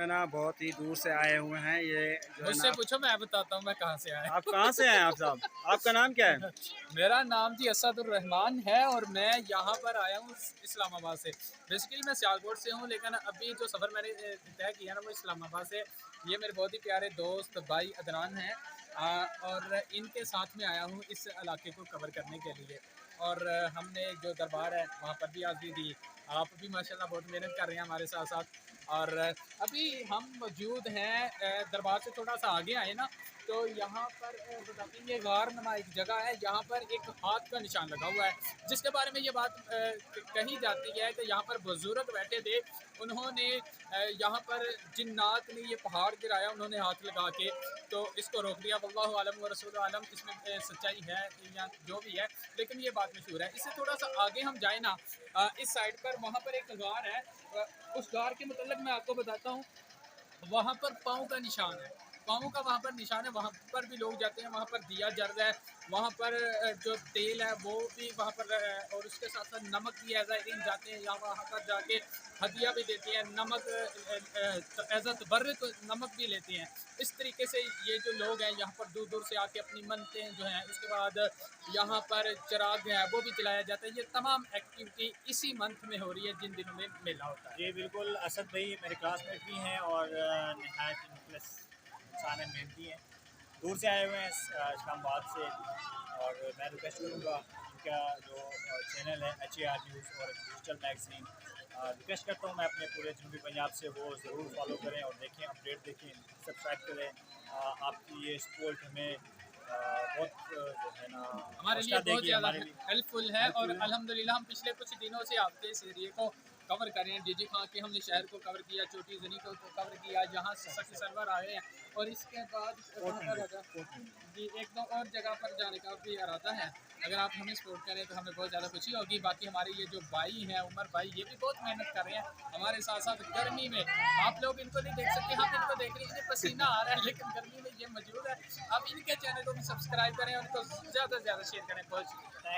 है ना बहुत ही दूर से आए हुए हैं। ये जो है मुझसे ना, पूछो, मैं बताता हूँ मैं कहाँ से आया। आप कहाँ से हैं आप साहब? आपका नाम क्या है? मेरा नाम जी असदुर रहमान है और मैं यहाँ पर आया हूँ इस्लामाबाद से। बेसिकली मैं सियालकोट से हूँ, लेकिन अभी जो सफ़र मैंने तय किया ना वो इस्लामाबाद से। ये मेरे बहुत ही प्यारे दोस्त भाई अदनान हैं, और इनके साथ में आया हूँ इस इलाके को कवर करने के लिए। और हमने जो दरबार है वहाँ पर भी हाज़िरी दी। आप भी माशाल्लाह बहुत मेहनत कर रहे हैं हमारे साथ साथ। और अभी हम मौजूद हैं दरबार से थोड़ा सा आगे आए ना, तो यहाँ पर बताते हैं ये गार नमा एक जगह है, यहाँ पर एक हाथ का निशान लगा हुआ है, जिसके बारे में ये बात कही जाती है कि यहाँ पर बुजुर्ग बैठे थे। उन्होंने यहाँ पर जिन्नात ने ये पहाड़ गिराया, उन्होंने हाथ लगा के तो इसको रोक दिया। वल्लाहु आलम व रसूल आलम, इसमें सच्चाई है या जो भी है, लेकिन ये बात मशहूर है। इससे थोड़ा सा आगे हम जाए ना, इस साइड पर वहाँ पर एक गार है। उस गार के मतलब मैं आपको बताता हूँ, वहाँ पर पाँव का निशान है, पाँव का वहाँ पर निशान है। वहाँ पर भी लोग जाते हैं, वहाँ पर दिया जल रहा है। वहाँ पर जो तेल है वो भी वहाँ पर और उसके साथ साथ नमक भी एज इन जाते हैं, या वहाँ पर जाके हदिया भी देते हैं, नमक एज अ तबर्रुक नमक भी लेते हैं। इस तरीके से ये जो लोग हैं यहाँ पर दूर दूर से आके अपनी मन्नतें जो हैं, उसके बाद यहाँ पर चिराग है वो भी जलाया जाता है। ये तमाम एक्टिविटी इसी मंथ में हो रही है जिन दिनों में मेला होता है। जी बिल्कुल, असद भाई मेरे क्लासमेट भी हैं और नहायत इम्प्रेस इंसान है, मेहनती हैं, दूर से आए हुए हैं इस्लामाबाद से। और मैं रिक्वेस्ट करूँगा इनका जो चैनल है HAR न्यूज़ और डिजिटल मैगज़ीन, रिक्वेस्ट करता हूँ मैं अपने पूरे जनूबी पंजाब से वो ज़रूर फॉलो करें और देखें, अपडेट देखें, सब्सक्राइब करें। आपकी ये सपोर्ट हमें बहुत जो है ना हमारे लिए हौसला बहुत देगी, ज़्यादा हमारे लिए हेल्पफुल है। और हेल्पफुल है। अल्हम्दुलिल्लाह हम पिछले कुछ दिनों से आपके इस एरिए को कवर कर रहे हैं। डीजी खां के हमने शहर को कवर किया, चोटी जनी को कवर किया, यहाँ सखी सरवर आए हैं। और इसके बाद जी एक दो और जगह पर जाने का भी इरादा है। अगर आप हमें सपोर्ट करें तो हमें बहुत ज़्यादा खुशी होगी। बाकी हमारे ये जो भाई हैं उमर भाई, ये भी बहुत मेहनत कर रहे हैं हमारे साथ साथ गर्मी में। आप लोग इनको नहीं देख सकते, हम इनको देख रहे हैं, इन्हें पसीना आ रहा है, लेकिन गर्मी में ये मौजूद है। आप इनके चैनल को भी सब्सक्राइब करें, उनको ज़्यादा से ज़्यादा शेयर करें। बहुत शुक्रिया।